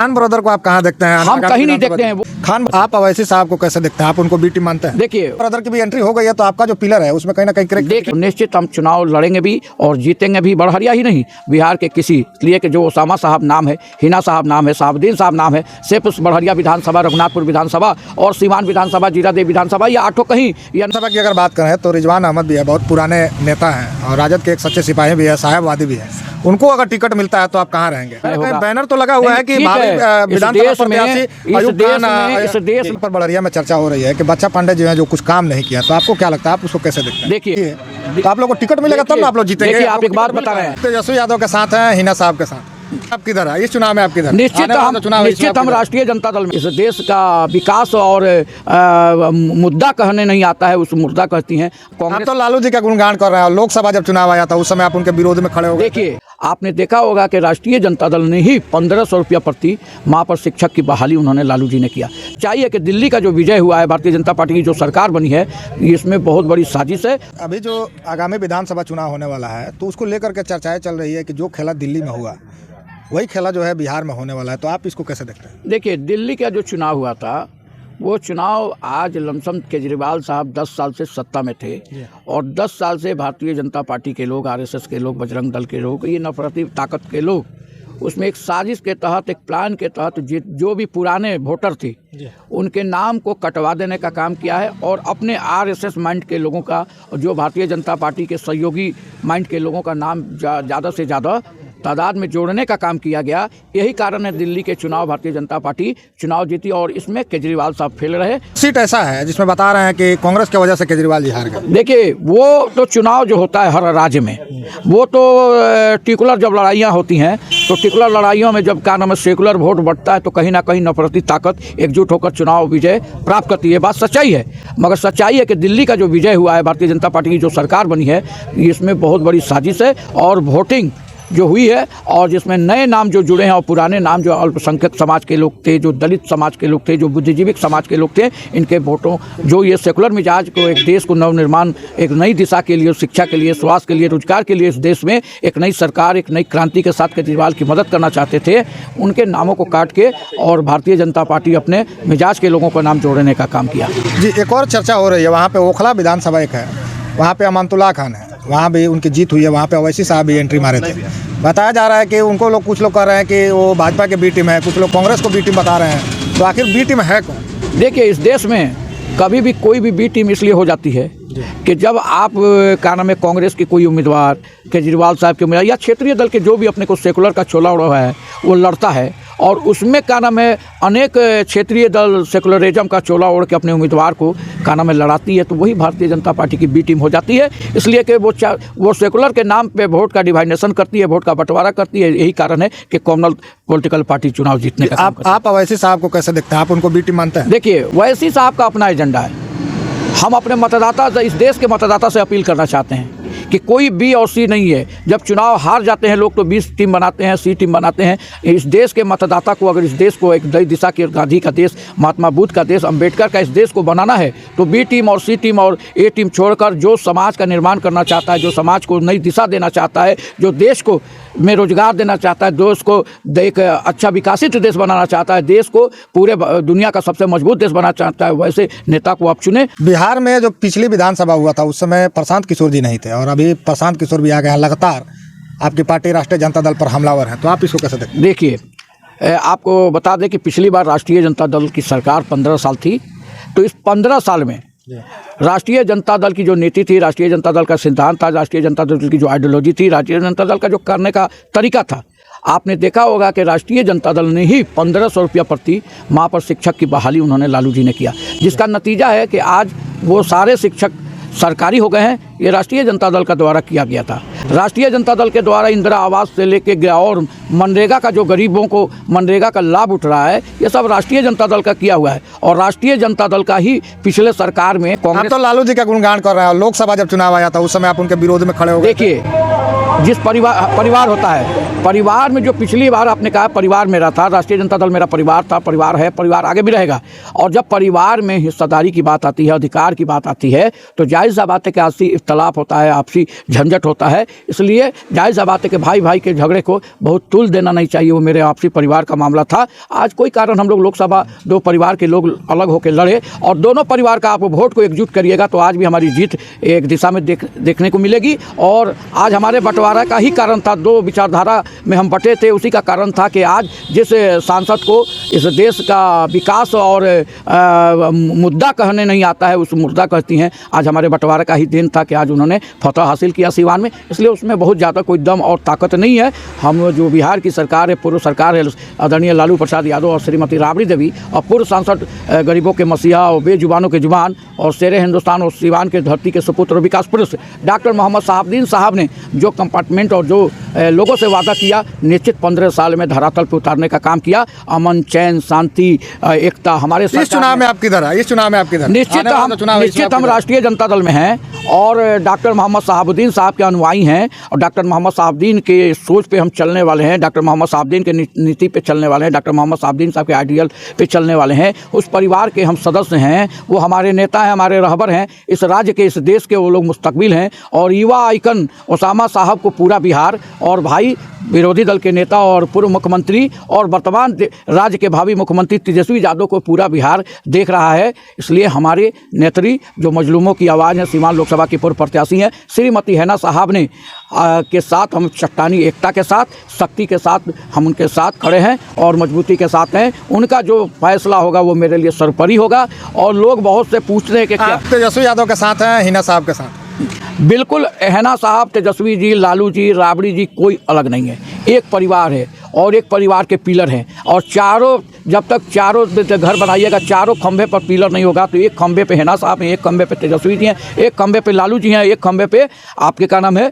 Khan brother को आप कहाँ देखते हैं? हम कहीं नहीं देखते हैं। खान, आप अवैसी साहब को कैसे देखते हैं? आप उनको बी टीम मानते हैं? देखिए ब्रदर की भी एंट्री हो गई है तो आपका जो पिलर है उसमें कहीं ना कहीं क्रैक। देखिए निश्चित हम चुनाव लड़ेंगे भी और जीतेंगे भी। बड़हरिया ही नहीं, बिहार के किसी लिए कि जो ओसामा साहब नाम है, हिना साहब नाम है, साहबुद्दीन साहब नाम है, सिर्फ उस बड़हरिया विधानसभा, रघुनाथपुर विधानसभा और सीवान विधानसभा, जीरादेव विधानसभा, ये आठों कहीं विधानसभा की अगर बात करें तो रिजवान अहमद भी है, बहुत पुराने नेता हैं और राजद के एक सच्चे सिपाही भी है, साहेबवादी भी है। उनको अगर टिकट मिलता है तो आप कहाँ रहेंगे? बैनर तो लगा हुआ है कि विधानसभा प्रत्याशी अयूब खान, इस देश पर बड़हरिया में चर्चा हो रही है कि बच्चा पांडे जो है जो कुछ काम नहीं किया, तो आपको क्या लगता है, आप उसको कैसे देखते हैं? देखिए तो आप लोग को टिकट मिलेगा तब ना आप लोग जीतेंगे। देखिए आप एक बात बता रहे हैं, तेजस्वी यादव के साथ हैं, हिना साहब के साथ, आप किधर है इस चुनाव में? आप किधर? निश्चित हम राष्ट्रीय जनता दल में इस देश का विकास और मुद्दा कहने नहीं आता है, उस मुद्दा कहती हैं कांग्रेस। तो लालू जी का गुणगान कर रहे हैं, लोकसभा जब चुनाव आया था उस समय आप उनके विरोध में खड़े हो गए। देखिए आपने देखा होगा कि राष्ट्रीय जनता दल ने ही 1500 रुपया प्रति माह पर शिक्षक की बहाली उन्होंने लालू जी ने किया। चाहिए कि दिल्ली का जो विजय हुआ है, भारतीय जनता पार्टी की जो सरकार बनी है, इसमें बहुत बड़ी साजिश है। अभी जो आगामी विधानसभा चुनाव होने वाला है तो उसको लेकर के चर्चाएं चल रही है कि जो खेला दिल्ली में हुआ वही खेला जो है बिहार में होने वाला है, तो आप इसको कैसे देखते हैं? देखिए दिल्ली का जो चुनाव हुआ था वो चुनाव आज लमसम केजरीवाल साहब 10 साल से सत्ता में थे और 10 साल से भारतीय जनता पार्टी के लोग, आरएसएस के लोग, बजरंग दल के लोग, ये नफरती ताकत के लोग, उसमें एक साजिश के तहत, एक प्लान के तहत जो भी पुराने वोटर थे उनके नाम को कटवा देने का काम किया है और अपने आरएसएस माइंड के लोगों का, जो भारतीय जनता पार्टी के सहयोगी माइंड के लोगों का नाम ज़्यादा से ज़्यादा तादाद में जोड़ने का काम किया गया। यही कारण है दिल्ली के चुनाव भारतीय जनता पार्टी चुनाव जीती और इसमें केजरीवाल साहब फेल रहे। सीट ऐसा है जिसमें बता रहे हैं कि कांग्रेस की वजह से केजरीवाल जी हार गए। देखिए वो तो चुनाव जो होता है हर राज्य में, वो तो टिकुलर जब लड़ाइयाँ होती हैं तो टिकुलर लड़ाइयों में जब क्या नाम है सेकुलर वोट बढ़ता है तो कहीं ना कहीं नफरती ताकत एकजुट होकर चुनाव विजय प्राप्त करती है। बात सच्चाई है, मगर सच्चाई है कि दिल्ली का जो विजय हुआ है, भारतीय जनता पार्टी की जो सरकार बनी है, इसमें बहुत बड़ी साजिश है और वोटिंग जो हुई है और जिसमें नए नाम जो जुड़े हैं और पुराने नाम जो अल्पसंख्यक समाज के लोग थे, जो दलित समाज के लोग थे, जो बुद्धिजीवी समाज के लोग थे, इनके वोटों जो ये सेकुलर मिजाज को, एक देश को नवनिर्माण, एक नई दिशा के लिए, शिक्षा के लिए, स्वास्थ्य के लिए, रोजगार के लिए, इस देश में एक नई सरकार, एक नई क्रांति के साथ केजरीवाल की मदद करना चाहते थे, उनके नामों को काट के और भारतीय जनता पार्टी अपने मिजाज के लोगों का नाम जोड़ने का काम किया। जी एक और चर्चा हो रही है, वहाँ पे ओखला विधानसभा एक है, वहाँ पे अमानतुल्लाह खान है, वहाँ भी उनकी जीत हुई है, वहाँ पे अवैसी साहब भी एंट्री मारे थे। बताया जा रहा है कि उनको लोग, कुछ लोग कह रहे हैं कि वो भाजपा के बी टीम है, कुछ लोग कांग्रेस को बी टीम बता रहे हैं, तो आखिर बी टीम है कौन? देखिए इस देश में कभी भी कोई भी बी टीम इसलिए हो जाती है कि जब आप क्या नाम है कांग्रेस के कोई उम्मीदवार, केजरीवाल साहब के उम्मीदवार या क्षेत्रीय दल के जो भी अपने को सेकुलर का चोला उड़ा है वो लड़ता है और उसमें क्या नाम है अनेक क्षेत्रीय दल सेकुलरिज्म का चोला ओढ़ के अपने उम्मीदवार को क्या नाम है लड़ाती है, तो वही भारतीय जनता पार्टी की बी टीम हो जाती है। इसलिए कि वो सेकुलर के नाम पे वोट का डिवाइडेशन करती है, वोट का बंटवारा करती है। यही कारण है कि कॉमनल पॉलिटिकल पार्टी चुनाव जीतने का। आप अवैसी साहब को कैसे देखते हैं? आप उनको बी टीम मानते हैं? देखिए अवैसी साहब का अपना एजेंडा है। हम अपने मतदाता, इस देश के मतदाता से अपील करना चाहते हैं कि कोई बी और सी नहीं है। जब चुनाव हार जाते हैं लोग तो 20 टीम बनाते हैं, सी टीम बनाते हैं। इस देश के मतदाता को, अगर इस देश को एक नई दिशा के, गांधी का देश, महात्मा बुद्ध का देश, अंबेडकर का इस देश को बनाना है तो बी टीम और सी टीम और ए टीम छोड़कर जो समाज का निर्माण करना चाहता है, जो समाज को नई दिशा देना चाहता है, जो देश को में रोजगार देना चाहता है, देश को एक अच्छा विकसित देश बनाना चाहता है, देश को पूरे दुनिया का सबसे मजबूत देश बनाना चाहता है, वैसे नेता को आप चुने। बिहार में जो पिछली विधानसभा हुआ था उस समय प्रशांत किशोर जी नहीं थे और अभी प्रशांत किशोर भी आ गए हैं। लगातार आपकी पार्टी राष्ट्रीय जनता दल पर हमलावर है, तो आप इसको कैसे देखते हैं? देखिए आपको बता दें कि पिछली बार राष्ट्रीय जनता दल की सरकार 15 साल थी, तो इस 15 साल में राष्ट्रीय जनता दल की जो नीति थी, राष्ट्रीय जनता दल का सिद्धांत था, राष्ट्रीय जनता दल की जो आइडियोलॉजी थी, राष्ट्रीय जनता दल का जो करने का तरीका था, आपने देखा होगा कि राष्ट्रीय जनता दल ने ही 1500 रुपया प्रति माह पर शिक्षक की बहाली उन्होंने लालू जी ने किया, जिसका नतीजा है कि आज वो सारे शिक्षक सरकारी हो गए हैं। ये राष्ट्रीय जनता दल का द्वारा किया गया था। राष्ट्रीय जनता दल के द्वारा इंदिरा आवास से लेके गया और मनरेगा का जो गरीबों को मनरेगा का लाभ उठ रहा है, ये सब राष्ट्रीय जनता दल का किया हुआ है और राष्ट्रीय जनता दल का ही पिछले सरकार में कांग्रेस। तो लालू जी का गुणगान कर रहे हैं, लोकसभा जब चुनाव आया था उस समय आप उनके विरोध में खड़े हो गए। देखिए जिस परिवार होता है, परिवार में जो पिछली बार आपने कहा परिवार मेरा था, राष्ट्रीय जनता दल मेरा परिवार था, परिवार है, परिवार आगे भी रहेगा। और जब परिवार में हिस्सेदारी की बात आती है, अधिकार की बात आती है, तो जायज़ सा बात है कि आपसी इख्तलाफ होता है, आपसी झंझट होता है। इसलिए जायज़ सा बात है कि भाई भाई के झगड़े को बहुत तुल देना नहीं चाहिए। वो मेरे आपसी परिवार का मामला था। आज कोई कारण हम लोग लोकसभा दो परिवार के लोग अलग होकर लड़े और दोनों परिवार का आप वोट को एकजुट करिएगा तो आज भी हमारी जीत एक दिशा में देखने को मिलेगी। और आज हमारे बंटवारा का ही कारण था, दो विचारधारा में हम बटे थे, उसी का कारण था कि आज जिस सांसद को इस देश का विकास और मुद्दा कहने नहीं आता है, उस मुद्दा कहती हैं, आज हमारे बंटवारा का ही देन था कि आज उन्होंने फतह हासिल किया सीवान में। इसलिए उसमें बहुत ज़्यादा कोई दम और ताकत नहीं है। हम जो बिहार की सरकार है, पूर्व सरकार है, आदरणीय लालू प्रसाद यादव और श्रीमती राबड़ी देवी और पूर्व सांसद गरीबों के मसीहा और बेजुबानों के जुबान और शेरे हिंदुस्तान और सीवान के धरती के सुपुत्र विकास पुरुष डॉक्टर मोहम्मद शहाबुद्दीन साहब ने जो कंपार्टमेंट और जो लोगों से वादा किया, निश्चित 15 साल में धरातल पर उतारने का काम किया। अमन, चैन, शांति, एकता हमारे इस चुनाव में आपकी दर है, इस चुनाव में आपकी दर निश्चित हम राष्ट्रीय जनता दल में हैं और डॉक्टर मोहम्मद शहाबुद्दीन साहब के अनुयायी हैं और डॉक्टर मोहम्मद शहाबुद्दीन के सोच पे हम चलने वाले हैं, डॉक्टर मोहम्मद शहाबुद्दीन के नीति पे चलने वाले हैं, डॉक्टर मोहम्मद शहाबुद्दीन साहब के आइडियल पे चलने वाले हैं। उस परिवार के हम सदस्य हैं, वो हमारे नेता हैं, हमारे रहबर हैं, इस राज्य के, इस देश के वो लोग मुस्तकबिल हैं। और युवा आइकन ओसामा साहब को पूरा बिहार और भाई विरोधी दल के नेता और पूर्व मुख्यमंत्री और वर्तमान राज्य के भावी मुख्यमंत्री तेजस्वी यादव को पूरा बिहार देख रहा है। इसलिए हमारे नेत्री जो मजलूमों की आवाज़ है, सीवान लोकसभा की पूर्व प्रत्याशी हैं श्रीमती हैना साहब ने के साथ हम चट्टानी एकता के साथ, शक्ति के साथ हम उनके साथ खड़े हैं और मजबूती के साथ हैं। उनका जो फैसला होगा वो मेरे लिए सर्वोपरि होगा। और लोग बहुत से पूछते हैं कि क्या तेजस्वी यादव के साथ हैं, हिना साहब के साथ? बिल्कुल, हैना साहब, तेजस्वी जी, लालू जी, राबड़ी जी कोई अलग नहीं है, एक परिवार है और एक परिवार के पिलर हैं। और चारों, जब तक चारों घर बनाइएगा, चारों खंभे पर पिलर नहीं होगा तो एक खंभे पे हैना साहब हैं, एक खंभे पे तेजस्वी जी हैं, एक खंभे पे लालू जी हैं, एक खंभे पे आपके क्या नाम है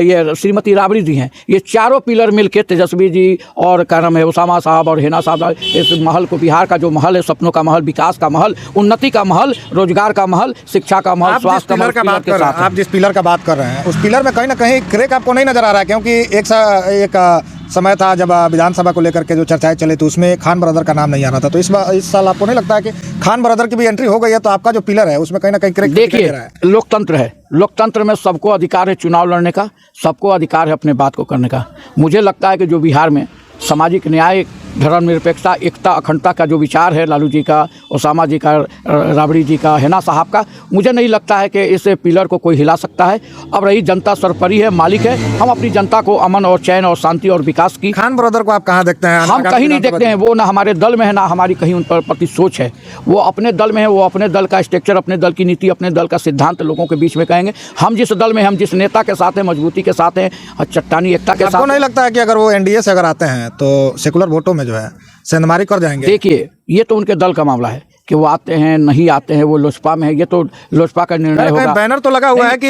ये श्रीमती राबड़ी जी हैं। ये चारों पिलर मिलके तेजस्वी जी और क्या नाम है ओसामा साहब और हैना साहब इस महल को, बिहार का जो महल है, सपनों का महल, विकास का महल, उन्नति का महल, रोजगार का महल, शिक्षा का महल, स्वास्थ्य का महल, आप जिस पिलर का बात कर रहे हैं उस पिलर में कहीं ना कहीं क्रैक आपको नहीं नजर आ रहा है? क्योंकि एक समय था जब विधानसभा को लेकर के जो चर्चाएं चली तो उसमें खान ब्रदर का नाम नहीं आ रहा था। तो इस साल आपको नहीं लगता है कि खान ब्रदर की भी एंट्री हो गई है तो आपका जो पिलर है उसमें कहीं ना कहीं क्रैक दिख रहा है? लोकतंत्र है, लोकतंत्र में सबको अधिकार है चुनाव लड़ने का, सबको अधिकार है अपने बात को करने का। मुझे लगता है कि जो बिहार में सामाजिक न्याय, धर्मनिरपेक्षता, एकता, अखंडता का जो विचार है लालू जी का, ओसामा जी का, राबड़ी जी का, हैना साहब का, मुझे नहीं लगता है कि इस पिलर को कोई हिला सकता है। अब रही जनता सर्वोपरि है, मालिक है। हम अपनी जनता को अमन और चैन और शांति और विकास की। खान ब्रदर को आप कहाँ देखते हैं? हम कहीं नहीं देखते हैं। वो ना हमारे दल में है ना हमारी कहीं उन पर प्रति सोच है। वो अपने दल में है, वो अपने दल का स्ट्रक्चर, अपने दल की नीति, अपने दल का सिद्धांत लोगों के बीच में कहेंगे। हम जिस दल में, हम जिस नेता के साथ हैं, मजबूती के साथ हैं, चट्टानी एकता के साथ। आपको नहीं लगता है कि अगर वो एनडीए से अगर आते हैं तो सेकुलर वोटों में जो है सेंधमारी कर जाएंगे? देखिए, ये तो उनके दल का मामला है कि वो आते हैं नहीं आते हैं, वो लोजपा में है, ये तो लोजपा का निर्णय होगा। बैनर तो लगा हुआ है कि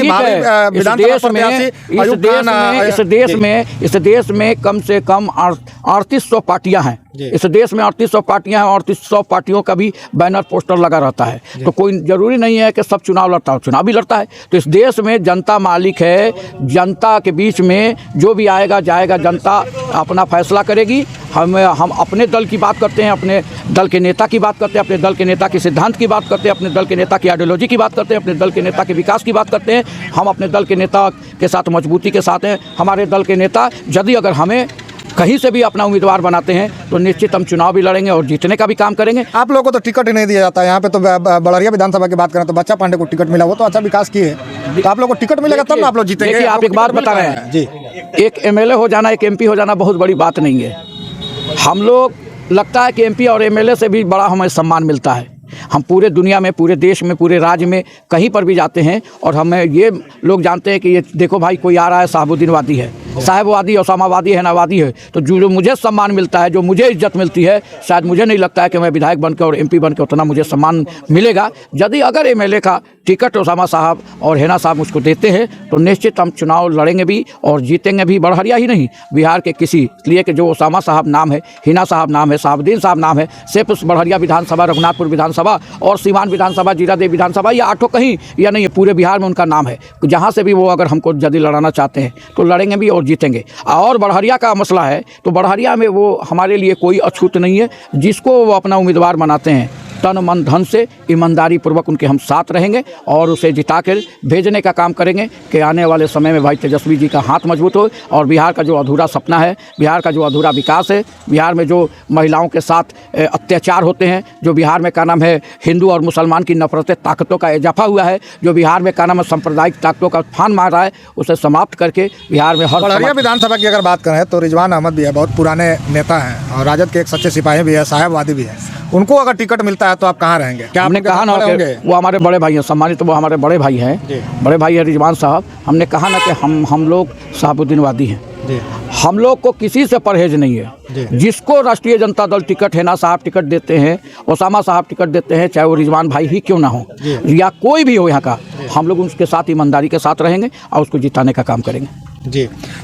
इस देश में कम से कम 3800 पार्टियां हैं। इस देश में 3800 पार्टियां हैं और 3800 पार्टियों का भी बैनर पोस्टर लगा रहता है। तो कोई जरूरी नहीं है कि सब चुनाव लड़ता हो, चुनाव भी लड़ता है। तो इस देश में जनता मालिक है, जनता के बीच में जो भी आएगा जाएगा, जनता अपना फैसला करेगी। हम अपने दल की बात करते हैं, अपने दल के नेता की बात करते हैं, अपने दल के नेता के सिद्धांत की बात करते हैं, अपने दल के नेता की आइडियोलॉजी की बात करते हैं, अपने दल के नेता के विकास की बात करते हैं। हम अपने दल के नेता के साथ मजबूती के साथ हैं। हमारे दल के नेता यदि अगर हमें कहीं से भी अपना उम्मीदवार बनाते हैं तो निश्चित हम चुनाव भी लड़ेंगे और जीतने का भी काम करेंगे। आप लोगों को तो टिकट ही नहीं दिया जाता है। यहाँ पे तो बड़रिया विधानसभा की बात करें तो बच्चा पांडे को टिकट मिला, वो तो अच्छा विकास किए। तो आप लोग को टिकट मिलेगा तब ना आप लोग जीतेंगे। देखिए, आप एक बात बता रहे हैं जी, एक एमएलए हो जाना, एक एमपी हो जाना बहुत बड़ी बात नहीं है। हम लोग, लगता है कि एमपी और एमएलए से भी बड़ा हमें सम्मान मिलता है। हम पूरे दुनिया में, पूरे देश में, पूरे राज्य में कहीं पर भी जाते हैं और हमें ये लोग जानते हैं कि ये देखो भाई कोई आ रहा है, शहाबुद्दीन वादी है। साहेबवादी ओसामावादी हैनावादी है, तो जो मुझे सम्मान मिलता है, जो मुझे इज्जत मिलती है, शायद मुझे नहीं लगता है कि मैं विधायक बनकर और MP बनकर उतना मुझे सम्मान मिलेगा। यदि अगर MLA का टिकट ओसामा साहब और हैना साहब मुझको देते हैं तो निश्चित हम चुनाव लड़ेंगे भी और जीतेंगे भी। बड़हरिया ही नहीं, बिहार के किसी लिए कि जो ओसामा साहब नाम है, हिना साहब नाम है, साहबुद्दीन साहब नाम है, सिर्फ बड़हरिया विधानसभा, रघुनाथपुर विधानसभा और सीवान विधानसभा, जीरादेव विधानसभा, या 8 कहीं या नहीं, पूरे बिहार में उनका नाम है। जहाँ से भी वो अगर हमको यदि लड़ाना चाहते हैं तो लड़ेंगे भी और जीतेंगे। और बड़हरिया का मसला है तो बड़हरिया में वो हमारे लिए कोई अछूत नहीं है। जिसको वो अपना उम्मीदवार बनाते हैं तन मन धन से ईमानदारी पूर्वक उनके हम साथ रहेंगे और उसे जिता कर भेजने का काम करेंगे कि आने वाले समय में भाई तेजस्वी जी का हाथ मजबूत हो और बिहार का जो अधूरा सपना है, बिहार का जो अधूरा विकास है, बिहार में जो महिलाओं के साथ अत्याचार होते हैं, जो बिहार में का नाम है हिंदू और मुसलमान की नफरतें ताकतों का इजाफा हुआ है, जो बिहार में का नाम है सांप्रदायिक ताकतों का फान मार रहा है, उसे समाप्त करके बिहार में हर बड़हरिया विधानसभा की अगर बात करें तो रिजवान अहमद भी है, बहुत पुराने नेता हैं और राजद के एक सच्चे सिपाही भी है, साहेबवादी भी है। उनको अगर टिकट मिलता है तो आप कहाँ रहेंगे? क्या हमने कहा ना कि वो हमारे बड़े भाई हैं, सम्मानित, तो वो हमारे बड़े भाई हैं, बड़े भाई है रिजवान साहब। हमने कहा ना कि हम लोग साहबुद्दीनवादी हैं, हम लोग को किसी से परहेज नहीं है। जिसको राष्ट्रीय जनता दल टिकट हैना साहब टिकट देते हैं, ओसामा साहब टिकट देते हैं, चाहे वो रिजवान भाई ही क्यों ना हो या कोई भी हो यहाँ का, हम लोग उसके साथ ईमानदारी के साथ रहेंगे और उसको जिताने का काम करेंगे। जी,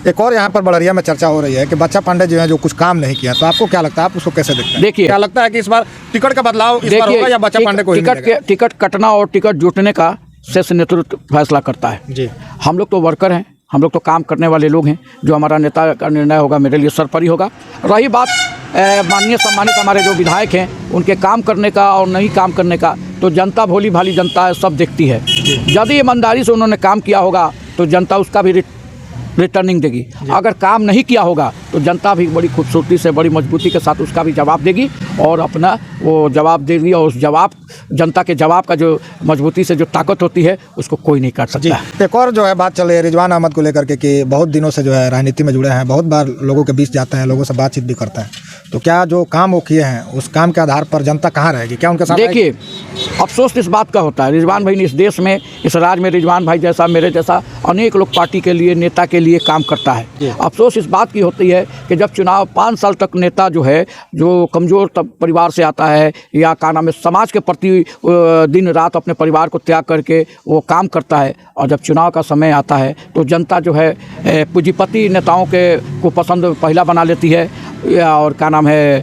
एक और यहाँ पर बड़हरिया में चर्चा हो रही है कि बच्चा पांडे जो है जो कुछ काम नहीं किया, तो आपको क्या लगता है, आप उसको कैसे देखते हैं? देखिए, क्या लगता है कि इस बार टिकट का बदलाव इस बार होगा या बच्चा पांडे को ही मिलेगा? टिकट कटना और टिकट जुटने का शीर्ष नेतृत्व फैसला करता है। जी, हम लोग तो वर्कर हैं, हम लोग तो काम करने वाले लोग हैं। जो हमारा नेता का निर्णय होगा मेरे लिए सर्वोपरि होगा। रही बात माननीय सम्मानित हमारे जो विधायक हैं उनके काम करने का और नहीं काम करने का, तो जनता भोली भाली जनता है, सब देखती है। यदि ईमानदारी से उन्होंने काम किया होगा तो जनता उसका भी रिटर्निंग देगी। अगर काम नहीं किया होगा तो जनता भी बड़ी खूबसूरती से, बड़ी मजबूती के साथ उसका भी जवाब देगी और अपना वो जवाब देगी। और उस जवाब, जनता के जवाब का जो मजबूती से जो ताकत होती है उसको कोई नहीं काट सकता। एक और जो है बात चल रही है रिजवान अहमद को लेकर के कि बहुत दिनों से जो है राजनीति में जुड़े हैं, बहुत बार लोगों के बीच जाते हैं, लोगों से बातचीत भी करते हैं, तो क्या जो काम वो किए हैं उस काम के आधार पर जनता कहाँ रहेगी? क्या उनके साथ? देखिए, अफसोस इस बात का होता है, रिजवान भाई ने इस देश में, इस राज्य में रिजवान भाई जैसा, मेरे जैसा अनेक लोग पार्टी के लिए, नेता के लिए काम करता है। अफसोस इस बात की होती है कि जब चुनाव 5 साल तक नेता जो है, जो कमज़ोर परिवार से आता है या का नाम है समाज के प्रति दिन रात अपने परिवार को त्याग करके वो काम करता है, और जब चुनाव का समय आता है तो जनता जो है पूंजीपति नेताओं के को पसंद पहला बना लेती है, और क्या नाम है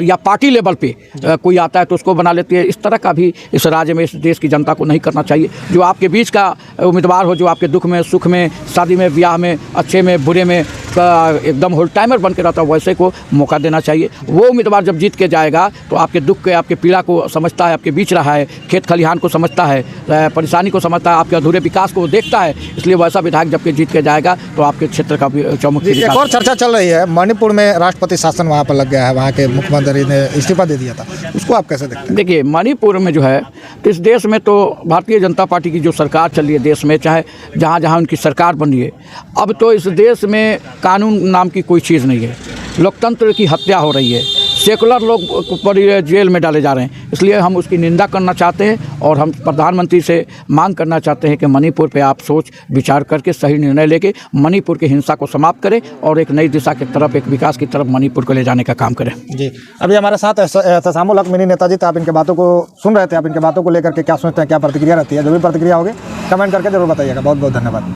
या पार्टी लेवल पे कोई आता है तो उसको बना लेती है। इस तरह का भी इस राज्य में, इस देश की जनता को नहीं करना चाहिए। जो आपके बीच का उम्मीदवार हो, जो आपके दुख में, सुख में, शादी में, ब्याह में, अच्छे में, बुरे में एकदम होल टाइमर बन के रहता है, वैसे को मौका देना चाहिए। वो उम्मीदवार जब जीत के जाएगा तो आपके दुख के, आपके पीड़ा को समझता है, आपके बीच रहा है, खेत खलिहान को समझता है, परेशानी को समझता है, आपके अधूरे विकास को देखता है, इसलिए वैसा विधायक जब के जीत के जाएगा तो आपके क्षेत्र का भी चौमुखी। एक और चर्चा चल रही है, मणिपुर में राष्ट्रपति शासन वहाँ पर लग गया है, वहाँ के मुख्यमंत्री ने इस्तीफा दे दिया था, उसको आप कैसे देखते हैं? देखिए, मणिपुर में जो है, इस देश में तो भारतीय जनता पार्टी की जो सरकार चल रही है देश में, चाहे जहाँ जहाँ उनकी सरकार बन रही है, अब तो इस देश में कानून नाम की कोई चीज़ नहीं है। लोकतंत्र की हत्या हो रही है, सेकुलर लोग पर जेल में डाले जा रहे हैं। इसलिए हम उसकी निंदा करना चाहते हैं और हम प्रधानमंत्री से मांग करना चाहते हैं कि मणिपुर पे आप सोच विचार करके सही निर्णय लेके मणिपुर की हिंसा को समाप्त करें और एक नई दिशा की तरफ, एक विकास की तरफ मणिपुर को ले जाने का काम करें। जी, अभी हमारे साथ एहतसामुल हक मिनी नेताजी, तो आप इनके बातों को सुन रहे थे, आप इनके बातों को लेकर के क्या सोचते हैं, क्या प्रतिक्रिया रहती है? जो भी प्रतिक्रिया होगी कमेंट करके जरूर बताइएगा। बहुत बहुत धन्यवाद।